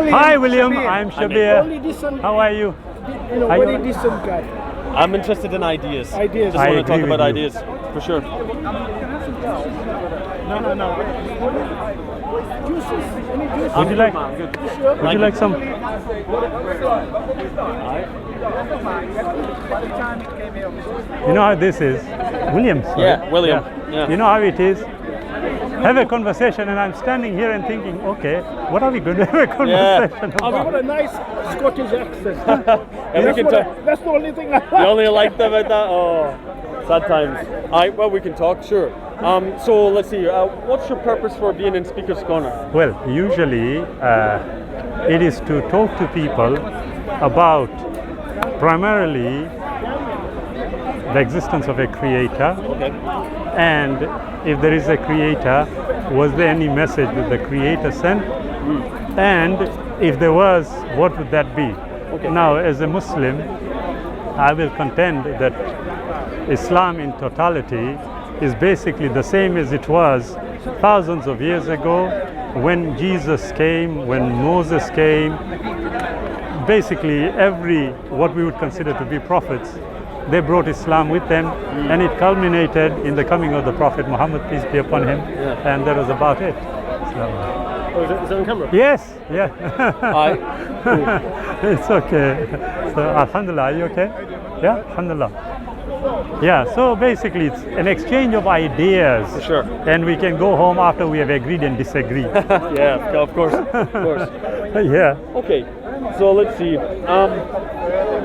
Hi, William. I'm Shabir. Only decent, How are you? Are very you- decent guy. I'm interested in ideas. Ideas. Just I want to talk agree about with you. ideas, for sure. No. Juices? Any juices? Would you like? I'm good. Would you like some? You know how this is, William. sorry. Yeah, William. Yeah. You know how it is. Have a conversation, and I'm standing here and thinking, okay, what are we going to have a conversation Oh, about? what a nice Scottish accent. And we can talk. That's the only thing I like. You only liked about that? Oh, sad times. Well, we can talk, sure. So let's see. What's your purpose for being in Speaker's Corner? Well, usually it is to talk to people about primarily the existence of a creator, Okay. and if there is a creator, was there any message that the creator sent? And if there was, what would that be? Okay. Now, as a Muslim, I will contend that Islam in totality is basically the same as it was thousands of years ago when Jesus came, when Moses came. Basically, what we would consider to be prophets, they brought Islam with them, and it culminated in the coming of the Prophet Muhammad, peace be upon him, Yeah. and that was about it. Oh, is it on camera? Yes, yeah. Hi. It's okay. So, Alhamdulillah, are you okay? Yeah, Alhamdulillah. Yeah, so basically it's an exchange of ideas. Sure. And we can go home after we have agreed and disagree. Yeah, of course, of course. Yeah. Okay, so let's see.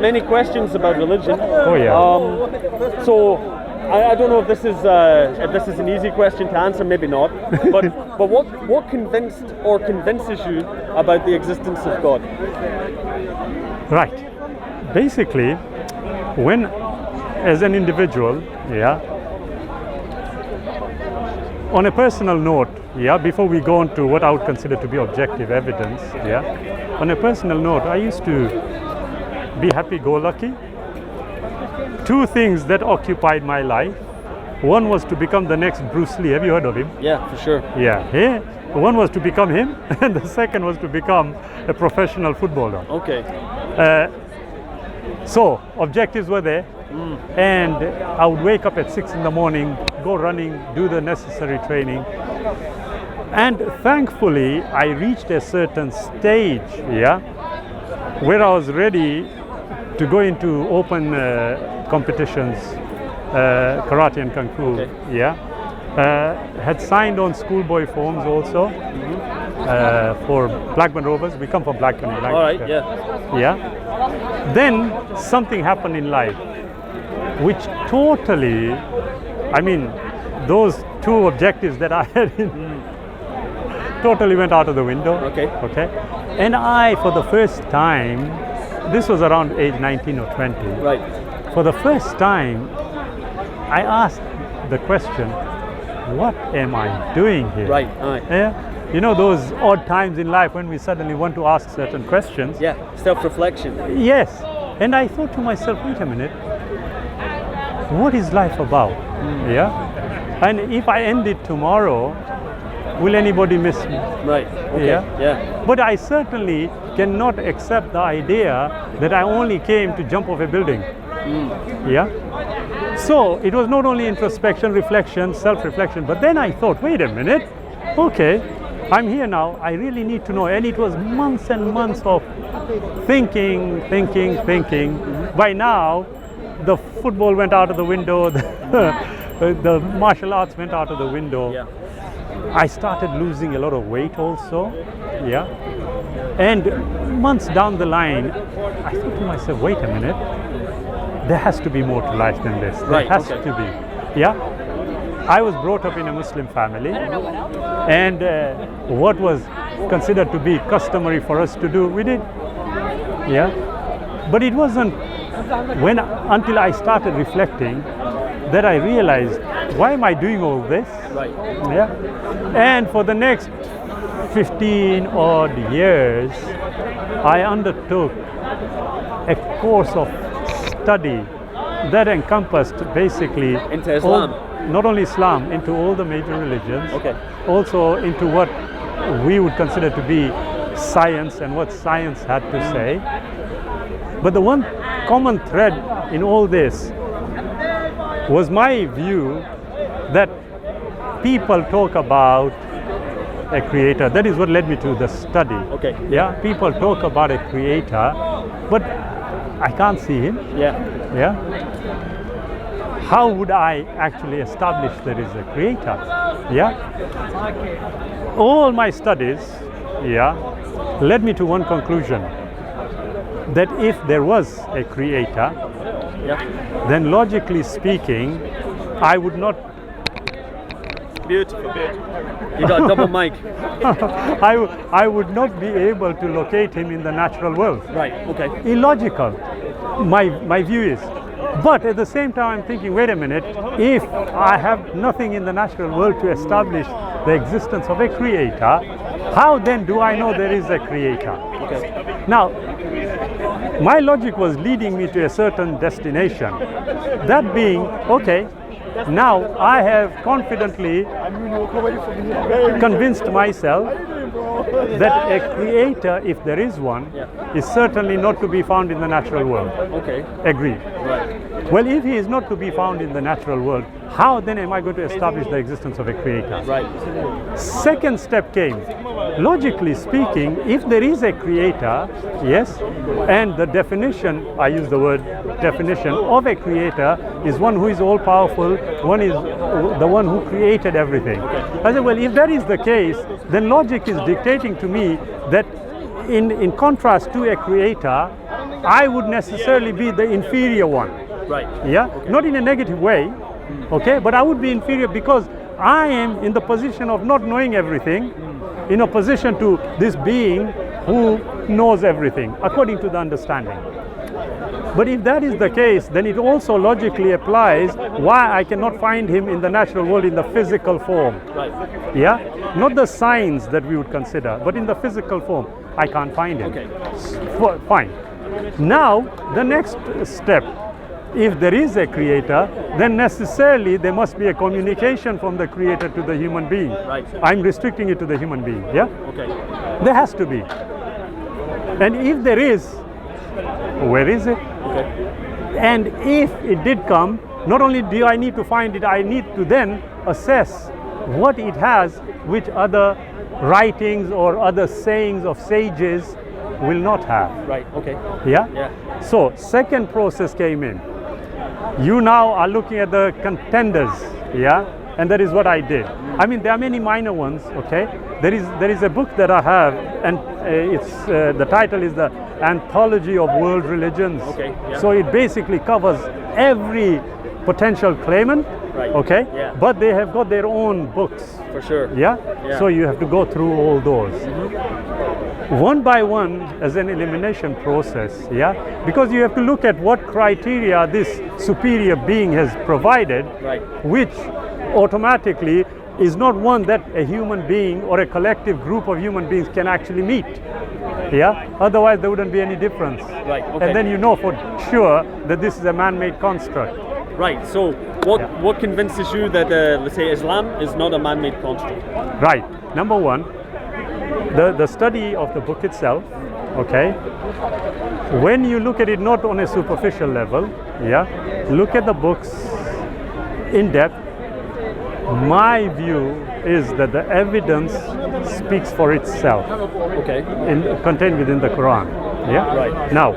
Many questions about religion. Oh, yeah. So I don't know if this is an easy question to answer, maybe not. But what convinced or convinces you about the existence of God? Right. Basically, when, as an individual, yeah, on a personal note, yeah, before we go on to what I would consider to be objective evidence, yeah, on a personal note, I used to be happy-go-lucky. Two things that occupied my life. One was to become the next Bruce Lee. Have you heard of him? Yeah, for sure. Yeah. Yeah. One was to become him, and the second was to become a professional footballer. Okay. So objectives were there, and I would wake up at 6 in the morning, go running, do the necessary training, and thankfully I reached a certain stage, yeah, where I was ready to go into open competitions, karate and kung fu. Okay. Yeah, had signed on schoolboy forms also for Blackburn Rovers. We come from Blackburn. All right. Yeah. Yeah. Then something happened in life which totally, I mean, those two objectives that I had totally went out of the window. Okay. Okay. And I, for the first time, this was around age 19 or 20. Right. For the first time, I asked the question, what am I doing here? Right. All right. Yeah. You know those odd times in life when we suddenly want to ask certain questions? Yeah. Self-reflection. Yes. And I thought to myself, wait a minute, what is life about? Yeah. And if I end it tomorrow, will anybody miss me? Right. Okay. Yeah. Yeah. But I certainly cannot accept the idea that I only came to jump off a building. Yeah. So it was not only introspection, reflection, self-reflection, but then I thought, wait a minute, okay, I'm here now, I really need to know. And it was months and months of thinking. By now, the football went out of the window, the martial arts went out of the window. Yeah. I started losing a lot of weight also, yeah. And months down the line, I thought to myself, wait a minute, there has to be more to life than this. There Right, has okay. to be, yeah. I was brought up in a Muslim family, and what was considered to be customary for us to do, we did, yeah. But it wasn't until I started reflecting that I realized, why am I doing all this? Right. Yeah. And for the next 15 odd years, I undertook a course of study that encompassed basically Into Islam. not only Islam, into all the major religions. Okay. Also into what we would consider to be science and what science had to say. But the one common thread in all this was my view that people talk about a creator. That is what led me to the study. Okay. Yeah, people talk about a creator, but I can't see him. Yeah. Yeah. How would I actually establish there is a creator? Yeah. All my studies, yeah, led me to one conclusion, that if there was a creator, Yeah. then logically speaking, I would not Beautiful. You got a double mic. I would not be able to locate him in the natural world. Right. Okay. Illogical, my view is. But at the same time, I'm thinking, wait a minute, if I have nothing in the natural world to establish the existence of a creator, how then do I know there is a creator? Okay. Now, my logic was leading me to a certain destination. That being, okay, now I have confidently convinced myself that a creator, if there is one, is certainly not to be found in the natural world. Okay. Agreed. Right. Well, if he is not to be found in the natural world, how then am I going to establish the existence of a creator? Right. Second step came. Logically speaking, if there is a creator, yes, and the definition, I use the word definition, of a creator is one who is all powerful, one is the one who created everything. I said, well, if that is the case, then logic is dictating to me that in contrast to a creator, I would necessarily be the inferior one. Right. Yeah, not in a negative way, okay, but I would be inferior because I am in the position of not knowing everything, in a position to this being who knows everything according to the understanding. But if that is the case, then it also logically applies why I cannot find him in the natural world in the physical form. Right. Yeah, not the signs that we would consider, but in the physical form, I can't find him. Okay. Fine. Now, the next step, if there is a creator, then necessarily there must be a communication from the creator to the human being. Right. I'm restricting it to the human being, yeah? Okay. There has to be. And if there is, where is it? Okay. And if it did come, not only do I need to find it, I need to then assess what it has, which other writings or other sayings of sages will not have. Right. Okay. Yeah? Yeah. So, second process came in. You now are looking at the contenders, yeah? And that is what I did. I mean, there are many minor ones, okay? There is a book that I have, and the title is The Anthology of World Religions. Okay, yeah. So it basically covers every potential claimant, Right. okay? Yeah. But they have got their own books, For sure. yeah? Yeah. So you have to go through all those. One by one as an elimination process, yeah? Because you have to look at what criteria this superior being has provided, Right. which automatically is not one that a human being or a collective group of human beings can actually meet. Yeah? Otherwise there wouldn't be any difference. Right. Okay. And then you know for sure that this is a man-made construct. Right. So, what convinces you that let's say Islam is not a man-made construct? Right. Number one, the study of the book itself, okay? When you look at it not on a superficial level, yeah, look at the books in depth, my view is that the evidence speaks for itself, Okay. contained within the Quran. Yeah. Right. Now,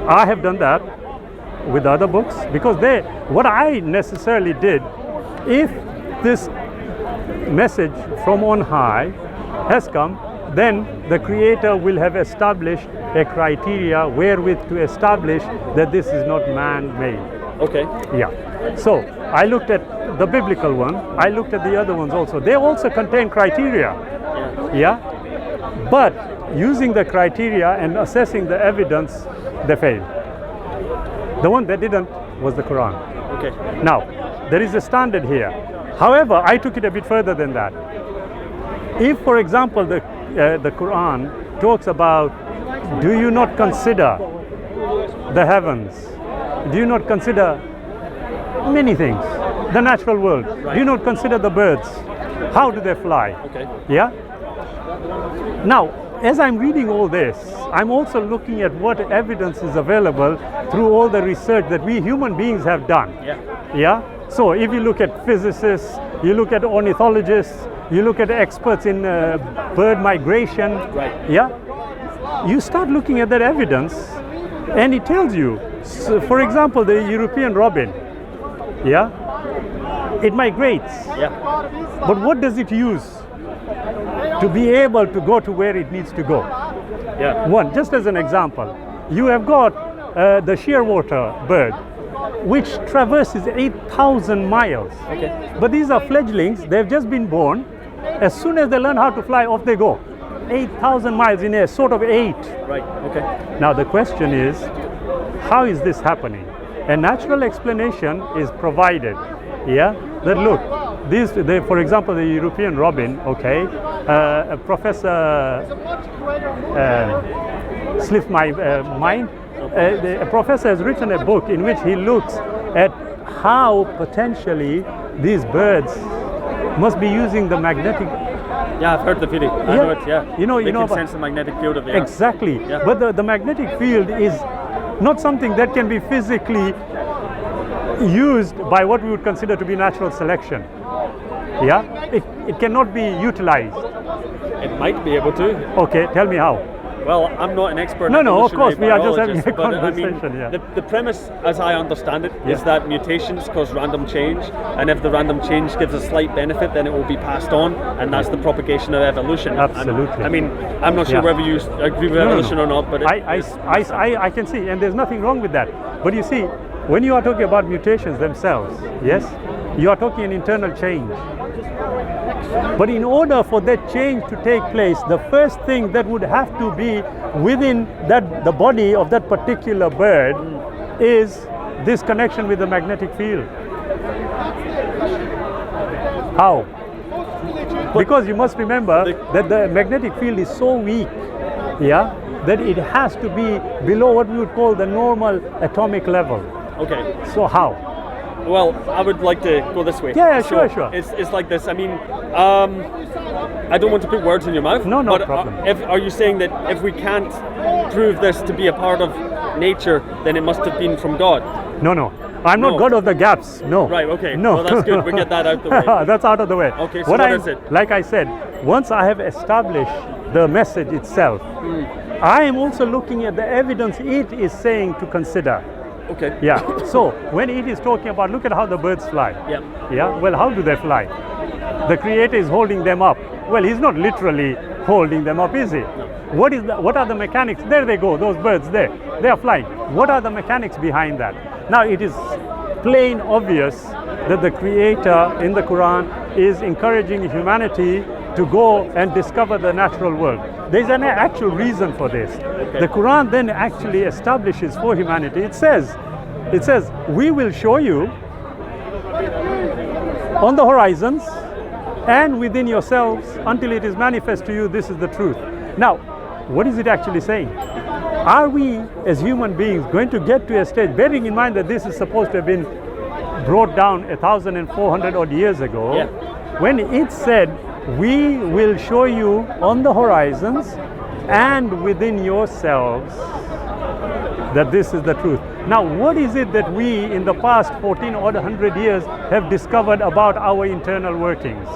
I have done that with other books because what I necessarily did, if this message from on high has come, then the creator will have established a criteria wherewith to establish that this is not man-made. Okay. Yeah. So I looked at the biblical one, I looked at the other ones also. They also contain criteria. Yeah. Yeah. But using the criteria and assessing the evidence, they failed. The one that didn't was the Quran. Okay. Now, there is a standard here. However, I took it a bit further than that. If, for example, the Quran talks about, do you not consider the heavens? Do you not consider many things? The natural world. Right. Do you not consider the birds? How do they fly? Okay. Yeah? Now, as I'm reading all this, I'm also looking at what evidence is available through all the research that we human beings have done. Yeah. Yeah? So if you look at physicists, you look at ornithologists, you look at experts in bird migration, Right. yeah? You start looking at that evidence and it tells you, so for example, the European robin, yeah? It migrates, Yeah. but what does it use to be able to go to where it needs to go? Yeah. One, just as an example, you have got the shearwater bird, which traverses 8,000 miles. Okay. But these are fledglings, they've just been born. As soon as they learn how to fly, off they go. 8,000 miles in a sort of 8. Right. Okay. Now the question is, how is this happening? A natural explanation is provided. Yeah, that look, for example, the European robin. Okay, Professor slipped my mind. A professor has written a book in which he looks at how potentially these birds must be using the magnetic. Yeah, I've heard the feeling. I Yeah. know it. Yeah. You know They can about- sense the magnetic field of the Earth. Exactly. Yeah. But the magnetic field is not something that can be physically used by what we would consider to be natural selection. Yeah? It cannot be utilized. It might be able to. Okay, tell me how. Well, I'm not an expert. No, in no, of course, we are just having biologist, a but, conversation, yeah. The premise, as I understand it, is Yeah. that mutations cause random change, and if the random change gives a slight benefit, then it will be passed on, and that's the propagation of evolution. Absolutely. I mean, I'm not sure Yeah. whether you agree with evolution or not, but I can see, and there's nothing wrong with that. But you see, when you are talking about mutations themselves, yes, you are talking an internal change. But in order for that change to take place, the first thing that would have to be within the body of that particular bird is this connection with the magnetic field. How? Because you must remember that the magnetic field is so weak, yeah, that it has to be below what we would call the normal atomic level. okay. So how? Well, I would like to go this way. Yeah, So sure. It's like this. I mean, I don't want to put words in your mouth. No, no but problem. Are you saying that if we can't prove this to be a part of nature, then it must have been from God? No. I'm No. not God of the gaps. No. Right, okay. No. Well, that's good. We get that out the way. That's out of the way. Okay, so what is it? Like I said, once I have established the message itself, I am also looking at the evidence it is saying to consider. Okay. Yeah. So when it is talking about, look at how the birds fly. Yeah. Yeah. Well, how do they fly? The Creator is holding them up. Well, He's not literally holding them up, is He? No. What are the mechanics? There they go. Those birds there. They are flying. What are the mechanics behind that? Now it is plain obvious that the Creator in the Quran is encouraging humanity to go and discover the natural world. There is an actual reason for this. Okay. The Quran then actually establishes for humanity. It says, we will show you on the horizons and within yourselves until it is manifest to you this is the truth. Now, what is it actually saying? Are we as human beings going to get to a stage, bearing in mind that this is supposed to have been brought down 1,400 odd years ago, Yeah. when it said, we will show you on the horizons and within yourselves that this is the truth. Now, what is it that we in the past 1,400 years have discovered about our internal workings?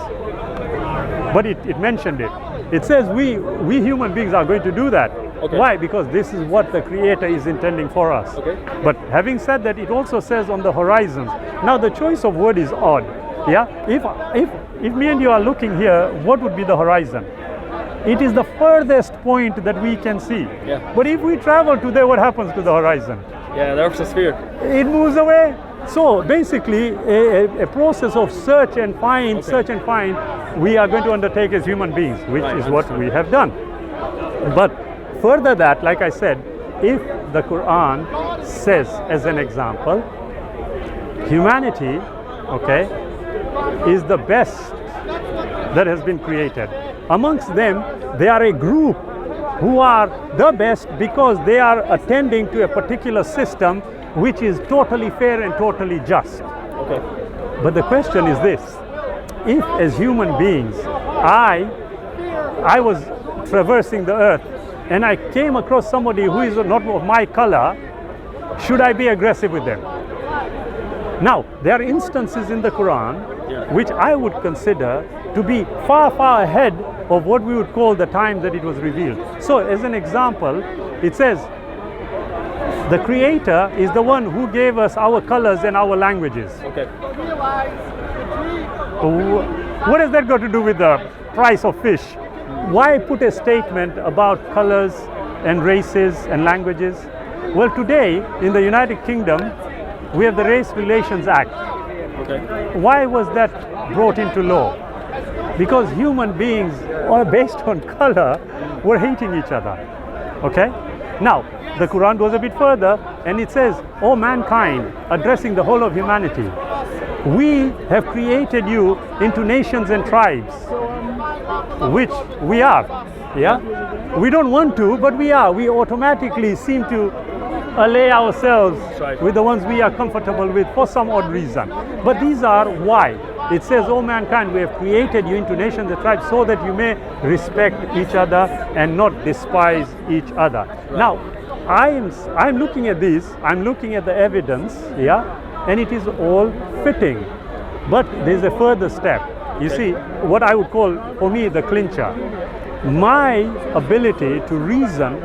But it mentioned it. It says we human beings are going to do that. Okay. Why? Because this is what the Creator is intending for us. Okay. But having said that, it also says on the horizons. Now the choice of word is odd. Yeah. If me and you are looking here, what would be the horizon? It is the furthest point that we can see. Yeah. But if we travel to there, what happens to the horizon? Yeah, the Earth's a sphere. It moves away. So basically, a process of search and find, we are going to undertake as human beings, which Right, is what we have done. But further that, like I said, if the Quran says, as an example, humanity, okay, is the best that has been created. Amongst them, they are a group who are the best because they are attending to a particular system which is totally fair and totally just. Okay. But the question is this: if, as human beings, I was traversing the earth, and I came across somebody who is not of my color, should I be aggressive with them? Now, there are instances in the Quran which I would consider to be far, far ahead of what we would call the time that it was revealed. So, as an example, it says, the Creator is the one who gave us our colors and our languages. Okay. What has that got to do with the price of fish? Why put a statement about colors and races and languages? Well, today in the United Kingdom, we have the Race Relations Act. Okay. Why was that brought into law? Because human beings, based on color, were hating each other. Okay? Now, the Quran goes a bit further and it says, "O mankind," addressing the whole of humanity, "we have created you into nations and tribes," which we are. Yeah? We don't want to, but we are. We automatically seem to allay ourselves with the ones we are comfortable with for some odd reason. But these are why. It says, "O mankind, we have created you into nations and tribes so that you may respect each other and not despise each other." Now, I'm looking at this, I'm looking at the evidence, yeah, and it is all fitting. But there's a further step. You see, what I would call, for me, the clincher. My ability to reason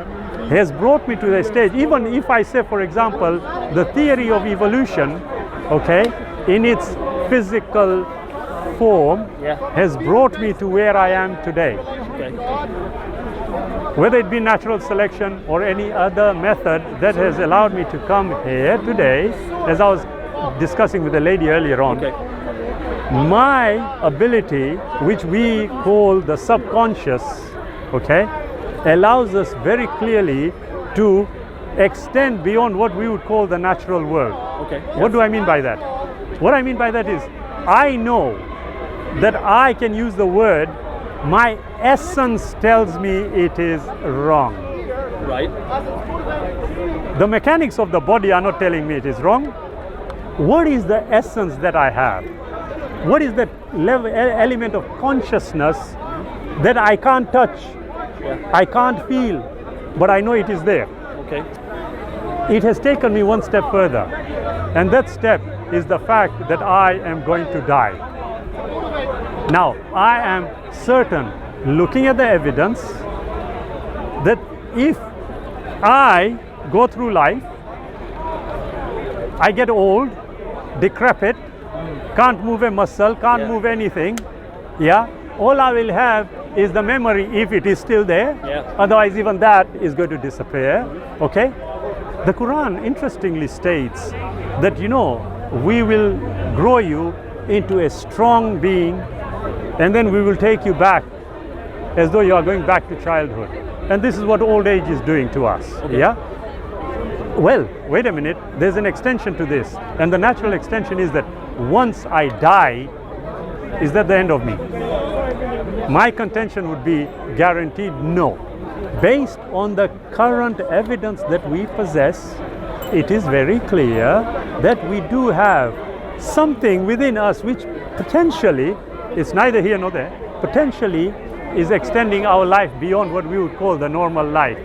has brought me to the stage, even if I say, for example, the theory of evolution, okay, in its physical form, has brought me to where I am today. Okay. Whether it be natural selection or any other method that has allowed me to come here today, as I was discussing with a lady earlier on, my ability, which we call the subconscious, okay, allows us very clearly to extend beyond what we would call the natural world. Okay. What do I mean by that? What I mean by that is, I know that I can use the word, my essence tells me it is wrong. Right. The mechanics of the body are not telling me it is wrong. What is the essence that I have? What is that element of consciousness that I can't touch, I can't feel, but I know it is there? Okay. It has taken me one step further, and that step is the fact that I am going to die. Now, I am certain, looking at the evidence, that if I go through life, I get old, decrepit, can't move a muscle, can't move anything, yeah, all I will have is the memory, if it is still there. Otherwise, even that is going to disappear. Okay? The Quran interestingly states that, you know, we will grow you into a strong being, and then we will take you back as though you are going back to childhood. And this is what old age is doing to us. Yeah? Well, wait a minute, there's an extension to this, and the natural extension is that once I die, is that the end of me? My contention would be guaranteed no. Based on the current evidence that we possess, it is very clear that we do have something within us which potentially, it's neither here nor there, potentially is extending our life beyond what we would call the normal life.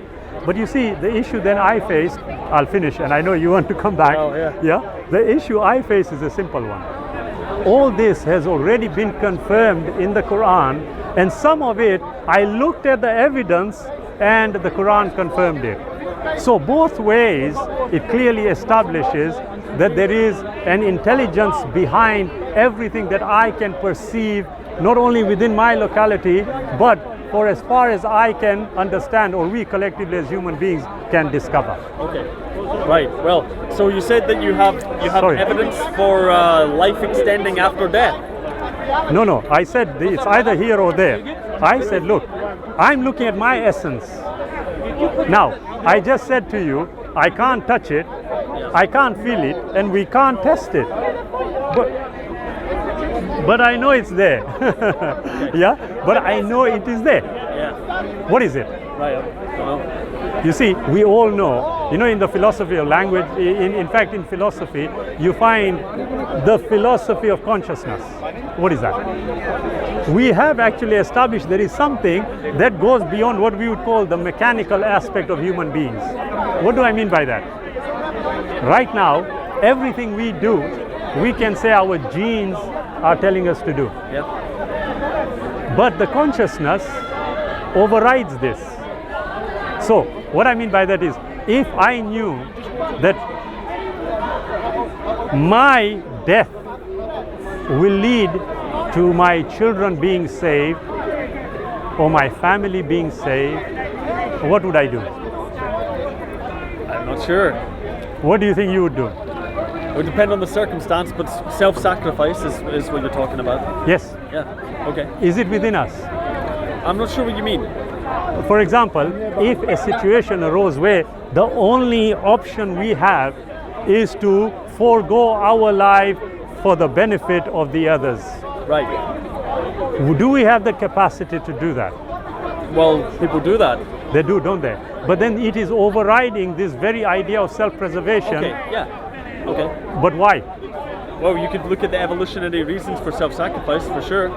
But you see, the issue then I faced, I'll finish, and I know you want to come back. The issue I face is a simple one. All this has already been confirmed in the Quran, and some of it, I looked at the evidence and the Quran confirmed it. So both ways, it clearly establishes that there is an intelligence behind everything that I can perceive, not only within my locality, but for as far as I can understand, or we collectively as human beings can discover. Okay, right. Well, so you said that you have evidence for life extending after death. No, I said it's either here or there. I said, look, I'm looking at my essence. Now, I just said to you, I can't touch it, I can't feel it, and we can't test it. But I know it's there. Yeah, but I know it is there. What is it? You see, we all know, you know, in the philosophy of language, in fact in philosophy, you find the philosophy of consciousness. What is that? We have actually established there is something that goes beyond what we would call the mechanical aspect of human beings. What do I mean by that? Right now, everything we do, we can say our genes are telling us to do. Yeah. But the consciousness overrides this. So, what I mean by that is, if I knew that my death will lead to my children being saved or my family being saved, what would I do? I'm not sure. What do you think you would do? It would depend on the circumstance, but self-sacrifice is what you're talking about. Yes. Yeah. Okay. Is it within us? I'm not sure what you mean. For example, if a situation arose where the only option we have is to forego our life for the benefit of the others, Right. do we have the capacity to do that? Well, people do that. They do, don't they? But then it is overriding this very idea of self-preservation. Okay. Yeah. Okay. But why? Well, you could look at the evolutionary reasons for self-sacrifice for sure.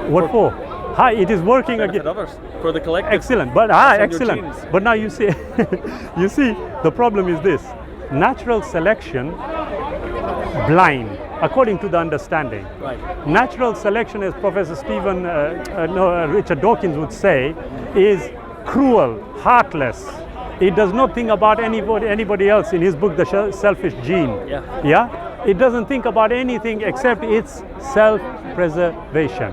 What for? Hi, it is working Benefit again. others, for the collective. Excellent. But It's on your excellent. genes. But now you see, you see, the problem is this: natural selection, blind, according to the understanding. Right. Natural selection, as Professor Richard Dawkins would say, is cruel, heartless. It does not think about anybody else. In his book, The Selfish Gene. Yeah. Yeah. It doesn't think about anything except its self-preservation.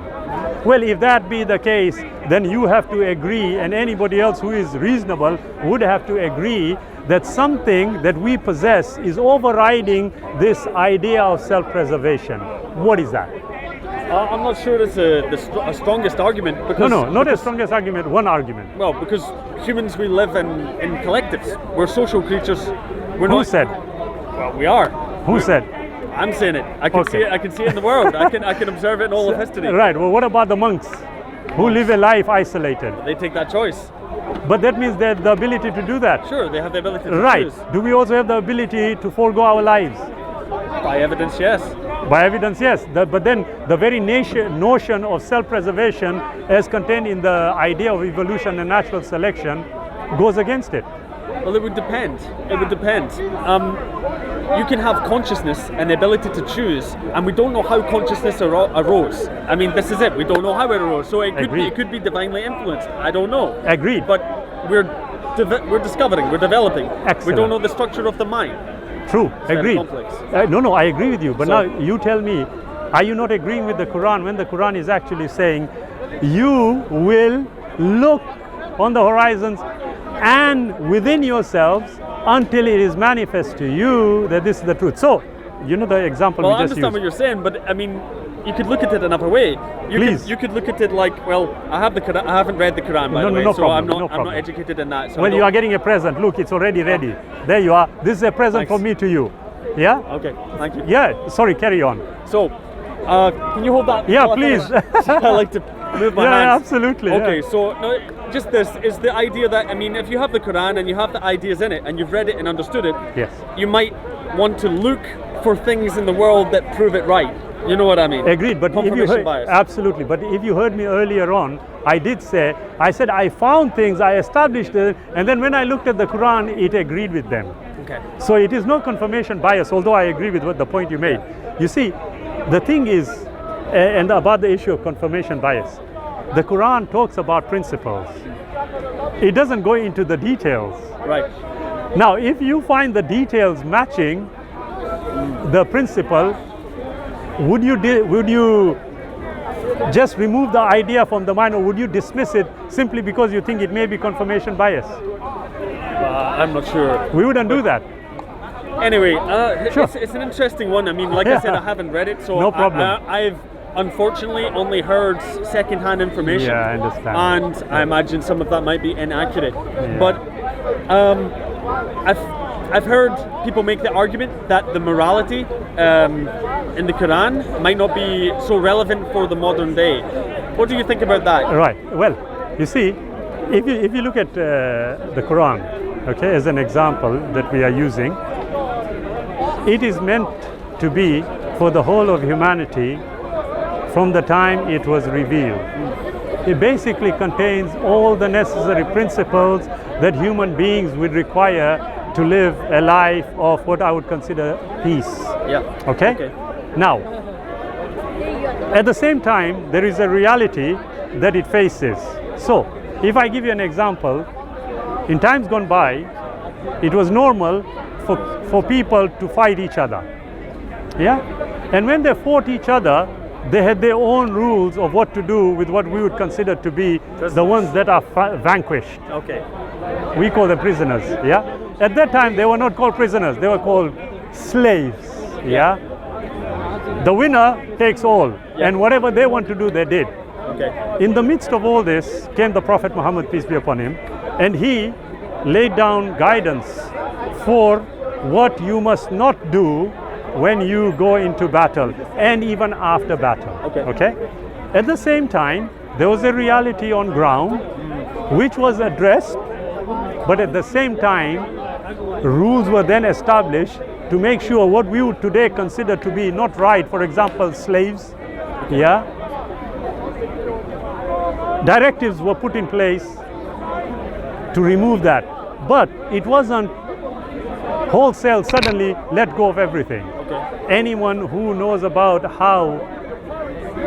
Well, if that be the case, then you have to agree, and anybody else who is reasonable would have to agree that something that we possess is overriding this idea of self-preservation. What is that? I'm not sure it's the strongest argument because No, not the strongest argument, one argument. well, because humans, we live in collectives. We're social creatures. We're Who not. said? Well, we are. Who said? I'm saying it. I can Okay. see it. I can see it in the world. I can observe it in all of history. Right, well, what about the monks who live a life isolated? They take that choice. But that means they have the ability to do that. Sure, they have the ability to Right. choose. Do we also have the ability to forego our lives? By evidence, yes. By evidence, yes. But then the very notion of self-preservation as contained in the idea of evolution and natural selection goes against it. Well, it would depend. It would depend. You can have consciousness and the ability to choose, and we don't know how consciousness arose. I mean, this is it. We don't know how it arose. So it could be divinely influenced. I don't know. Agreed. But we're discovering. We're developing. We Excellent. don't know the structure of the mind. True, very agreed. complex. No, I agree with you. But So- now you tell me, are you not agreeing with the Quran when the Quran is actually saying you will look on the horizons and within yourselves until it is manifest to you that this is the truth? So, you know the example Well, I we just understand used. what you're saying, but I mean, you could look at it another way. Please. You could look at it like, well, I have the Quran, I haven't read the Quran by No, the way, no so problem, I'm no not problem. educated in that. So I Well, you don't- are getting a present. Look, it's already ready. There you are. This is a present Thanks. from me to you. Yeah? Okay, thank you. Yeah, sorry, carry on. So, can you hold that? Yeah, while I please. finish? I like to move my Yeah, hands. absolutely, Okay, yeah. so no, just this is the idea that, I mean, if you have the Quran and you have the ideas in it and you've read it and understood it, Yes. you might want to look for things in the world that prove it right. You know what I mean? Agreed, but if you Confirmation heard, bias. absolutely, but if you heard me earlier on, I said I found things, I established it, and then when I looked at the Quran, it agreed with them. Okay. So it is no confirmation bias, although I agree with what the point you made. You see, the thing is, and about the issue of confirmation bias, the Quran talks about principles. It doesn't go into the details. Right. Now, if you find the details matching the principle, would you just remove the idea from the mind, or would you dismiss it simply because you think it may be confirmation bias? I'm not sure. We wouldn't do that. Anyway, Sure. it's an interesting one. I mean, like I said, I haven't read it, so No problem. I've unfortunately only heard second-hand information. Yeah, I understand. And I imagine some of that might be inaccurate. Yeah. But I've heard people make the argument that the morality in the Quran might not be so relevant for the modern day. What do you think about that? Right. Well, you see, if you look at the Quran, okay, as an example that we are using, it is meant to be for the whole of humanity from the time it was revealed. It basically contains all the necessary principles that human beings would require to live a life of what I would consider peace. Yeah. Okay? Now, at the same time, there is a reality that it faces. So, if I give you an example, in times gone by, it was normal for people to fight each other. Yeah? And when they fought each other, they had their own rules of what to do with what we would consider to be the ones that are vanquished. Okay. We call them prisoners. Yeah? At that time, they were not called prisoners, they were called slaves. Yeah? The winner takes all, and whatever they want to do, they did. Okay. In the midst of all this came the Prophet Muhammad, peace be upon him, and he laid down guidance for what you must not do when you go into battle and even after battle. Okay? At the same time, there was a reality on ground which was addressed, but at the same time, rules were then established to make sure what we would today consider to be not right, for example, slaves, yeah, directives were put in place to remove that. But it wasn't wholesale, suddenly let go of everything. Anyone who knows about how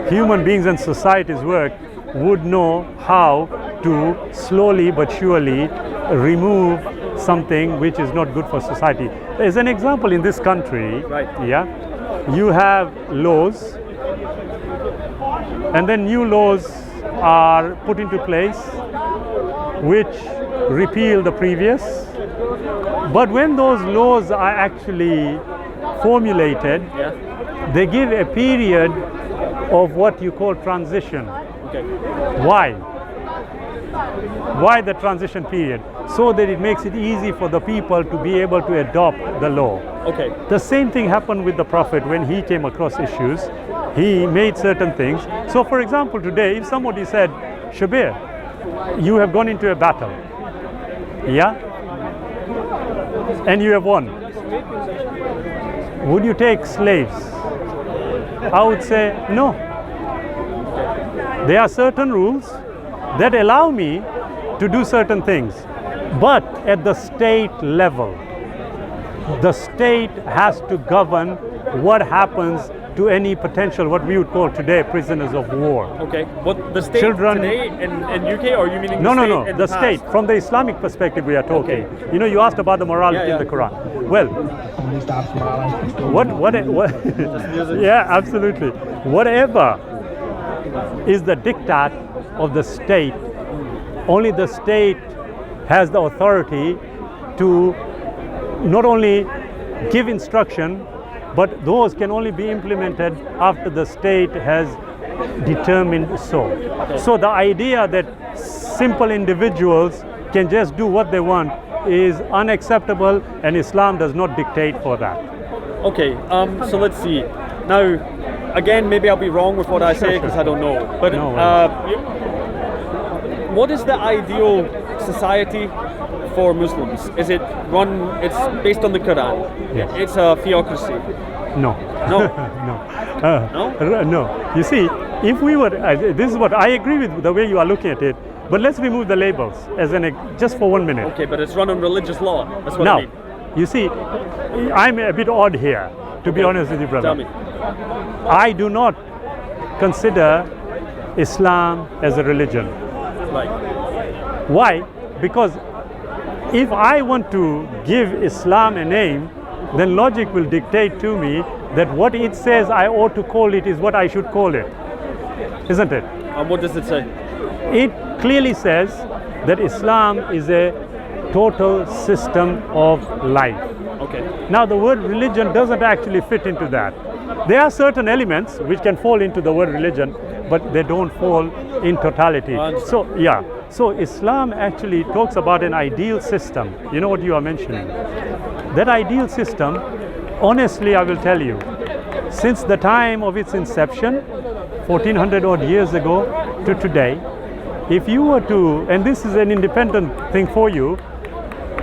human beings and societies work would know how to slowly but surely remove something which is not good for society. As an example, in this country, yeah, you have laws, and then new laws are put into place which repeal the previous. But when those laws are actually formulated, they give a period of what you call transition. Why? Why the transition period? So that it makes it easy for the people to be able to adopt the law. The same thing happened with the Prophet when he came across issues. He made certain things. So for example, today, if somebody said, Shabir, you have gone into a battle, yeah, and you have won, would you take slaves? I would say no. There are certain rules that allow me to do certain things, but at the state level, the state has to govern what happens to any potential, what we would call today, prisoners of war. But the state today in UK, or you meaning No, the state. From the Islamic perspective we are talking. You know, you asked about the morality in the Quran. Well, what yeah, absolutely. Whatever is the diktat of the state, only the state has the authority to not only give instruction, but those can only be implemented after the state has determined so. So the idea that simple individuals can just do what they want is unacceptable, and Islam does not dictate for that. So let's see. Now, again, maybe I'll be wrong with what I say because I don't know. But what is the ideal society for Muslims? Is it it's based on the Quran? Yes. It's a theocracy? No. No? No. You see, if we were, this is what I agree with the way you are looking at it, but let's remove the labels as just for 1 minute. But it's run on religious law. That's what I mean. You see, I'm a bit odd here, to be honest with you, brother. Tell me. I do not consider Islam as a religion. Why? Because if I want to give Islam a name, then logic will dictate to me that what it says I ought to call it is what I should call it. Isn't it? And what does it say? It clearly says that Islam is a total system of life. Now the word religion doesn't actually fit into that. There are certain elements which can fall into the word religion, but they don't fall in totality. So Islam actually talks about an ideal system. You know what you are mentioning? That ideal system, honestly, I will tell you, since the time of its inception, 1400 odd years ago to today, if you were to, and this is an independent thing for you,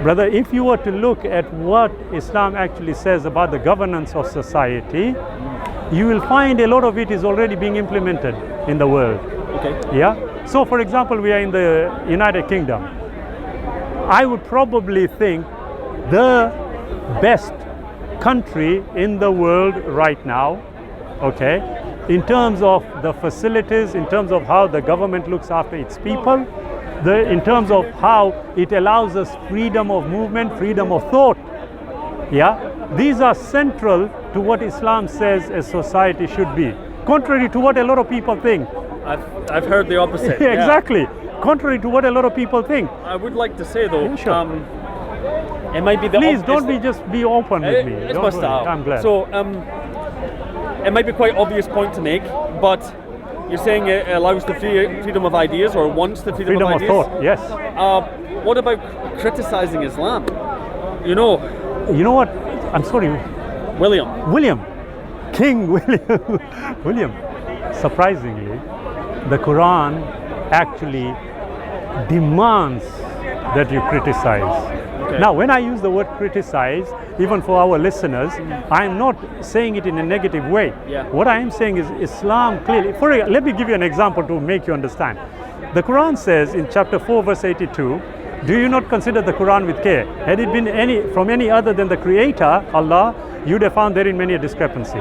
brother, if you were to look at what Islam actually says about the governance of society, you will find a lot of it is already being implemented in the world. Okay. Yeah. So, for example, we are in the United Kingdom. I would probably think the best country in the world right now, okay, in terms of the facilities, in terms of how the government looks after its people, in terms of how it allows us freedom of movement, freedom of thought. Yeah, these are central to what Islam says a society should be, contrary to what a lot of people think. I've heard the opposite. Yeah. Exactly, contrary to what a lot of people think. I would like to say though, Yeah, sure. it might be the Please don't be open with me. It's Don't my worry. style. I'm glad. So it might be quite obvious point to make, but you're saying it allows the freedom of ideas, or wants the freedom freedom of of ideas. thought. Yes. What about criticizing Islam? You know, You know what? I'm sorry, William. King William. William. Surprisingly, the Quran actually demands that you criticize. Okay. Now, when I use the word criticize, even for our listeners, I am not saying it in a negative way. Yeah. What I am saying is Islam clearly. Let me give you an example to make you understand. The Quran says in chapter 4, verse 82, do you not consider the Quran with care? Had it been from any other than the Creator, Allah, you'd have found therein many a discrepancy.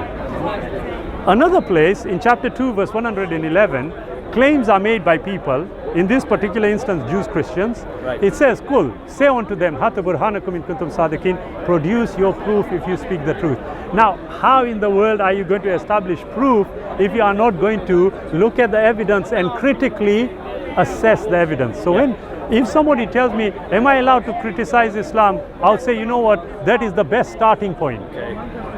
Another place in chapter 2, verse 111, claims are made by people, in this particular instance Jews, Christians. Right. It says, Kul, say unto them, Hatu burhanakum in kuntum sadiqin, produce your proof if you speak the truth. Now, how in the world are you going to establish proof if you are not going to look at the evidence and critically assess the evidence? So if somebody tells me, am I allowed to criticize Islam? I'll say, you know what, that is the best starting point.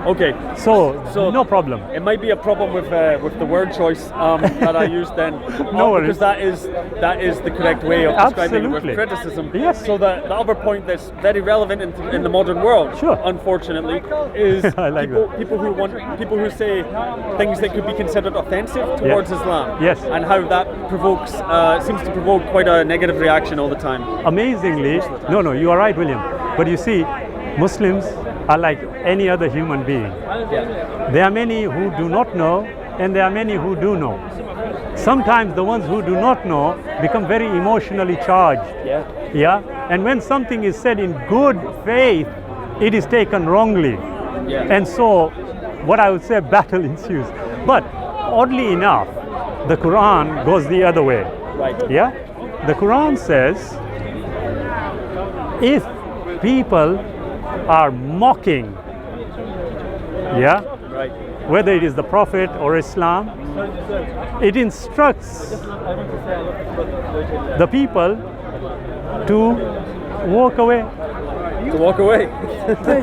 Okay. So no problem. It might be a problem with the word choice that I used then. No worries. Because that is the correct way of describing it with Absolutely. criticism. Yes. So the other point that's very relevant in the modern world, Sure. unfortunately, is I like people who say things that could be considered offensive towards Islam. Yes. And how that seems to provoke quite a negative reaction all the time. Amazingly, no, you are right, William. But you see, Muslims are like any other human being. Yeah. There are many who do not know, and there are many who do know. Sometimes the ones who do not know become very emotionally charged. Yeah. And when something is said in good faith, it is taken wrongly. Yeah. And so, what I would say, battle ensues. But oddly enough, the Quran goes the other way. Right. Yeah? The Quran says, if people are mocking, yeah, Right. whether it is the Prophet or Islam, it instructs the people to walk away. To walk away.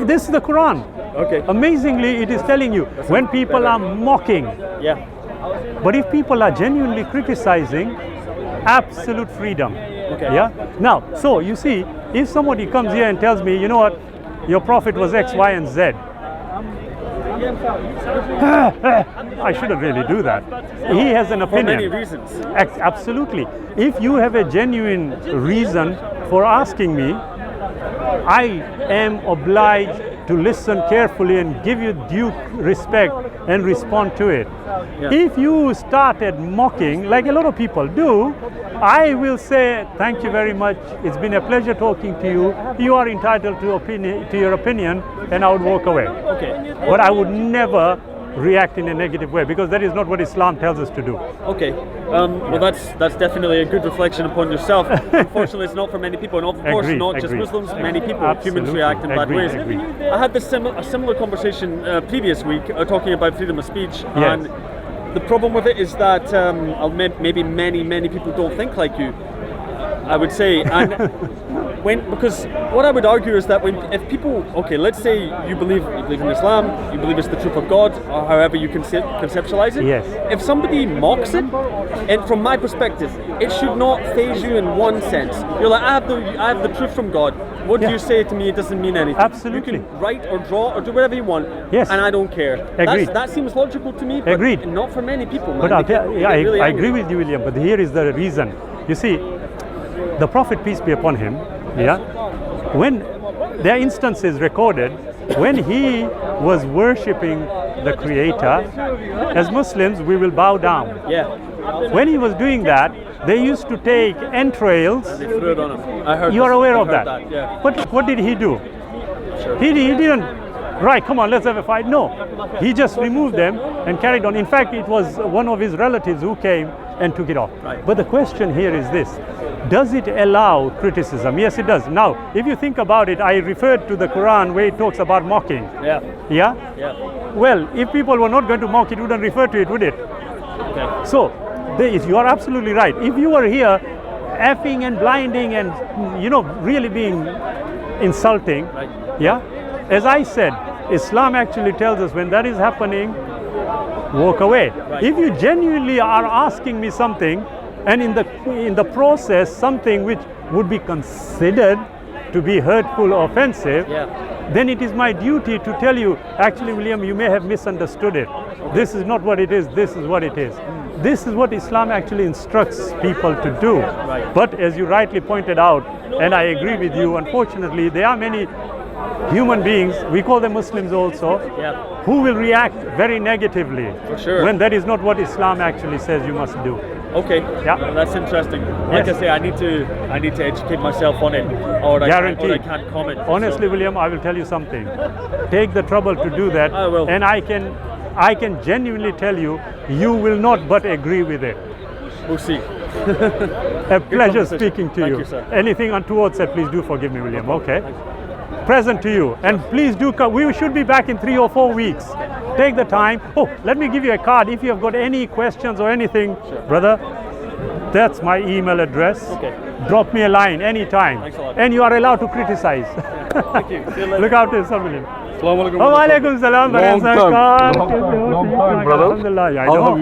This is the Quran. Okay. Amazingly, it is telling you when people are mocking. Yeah. But if people are genuinely criticizing, absolute freedom. Okay. Yeah. Now, so you see, if somebody comes here and tells me, you know what, your prophet was X, Y, and Z, I shouldn't really do that. He has an opinion. For many reasons. Absolutely. If you have a genuine reason for asking me, I am obliged to listen carefully and give you due respect and respond to it. Yeah. If you started mocking, like a lot of people do, I will say, thank you very much. It's been a pleasure talking to you. You are entitled to your opinion, and I would walk away. Okay. But I would never react in a negative way, because that is not what Islam tells us to do. Okay. Well, that's definitely a good reflection upon yourself. Unfortunately, it's not for many people, and of course, Agreed, not just agreed. Muslims. Many people, humans Absolutely. react in bad Agreed, ways. agreed. I had this a similar conversation previous week, talking about freedom of speech, and the problem with it is that maybe many people don't think like you, I would say, and because what I would argue is that if people, okay, let's say you believe in Islam, you believe it's the truth of God, or however you can conceptualize it. Yes. If somebody mocks it, and from my perspective, it should not faze you in one sense. You're like, I have the truth from God. What do you say to me? It doesn't mean anything. Absolutely. You can write or draw or do whatever you want. Yes. And I don't care. Agreed. That seems logical to me. But Agreed. Not for many people. Man. But I'll tell, They get really I angry. agree with you, William, but here is the reason. You see, the Prophet, peace be upon him, when there are instances recorded when he was worshipping the Creator, as Muslims we will bow down. Yeah. When he was doing that, they used to take entrails. They threw it on him. I heard. You are this. aware I of heard that. Yeah. But what did he do? Sure. He didn't, right, come on, let's have a fight. No, he just removed them and carried on. In fact, it was one of his relatives who came and took it off. Right. But the question here is this: does it allow criticism? Yes, it does. Now, if you think about it, I referred to the Quran where it talks about mocking. Yeah. Yeah? Yeah. Well, if people were not going to mock, it wouldn't refer to it, would it? Okay. So, you are absolutely right. If you were here effing and blinding and, really being insulting, Right. yeah? As I said, Islam actually tells us when that is happening, walk away. Right. If you genuinely are asking me something, and in the process something which would be considered to be hurtful or offensive, Yeah. then it is my duty to tell you, actually, William, you may have misunderstood it. This is not what it is, this is what it is. This is what Islam actually instructs people to do. Right. But as you rightly pointed out, and I agree with you, unfortunately, there are many human beings, we call them Muslims also, Yeah. who will react very negatively For sure. when that is not what Islam actually says you must do. Okay. Yeah. That's interesting. Like Yes. I say, I need to educate myself on it, or I Guaranteed. can't comment. Honestly, So, William, I will tell you something. Take the trouble to do that, I will. and I can genuinely tell you, you will not but agree with it. we'll see. A pleasure conversation. speaking to Thank you. you, sir. Anything untoward said, please do forgive me, William. Okay. Present to you, and please do come. We should be back in 3 or 4 weeks. Take the time. Oh, let me give you a card. If you have got any questions or anything, brother, that's my email address. Okay. Drop me a line anytime. Thanks a lot. And you are allowed to criticize. Thank you. See you later. Look out to yourself, William. Assalamu alaikum. Oh, walaikum salam. Long time. Barakatuh. Long time, brother. Alhamdulillah. I How know. have you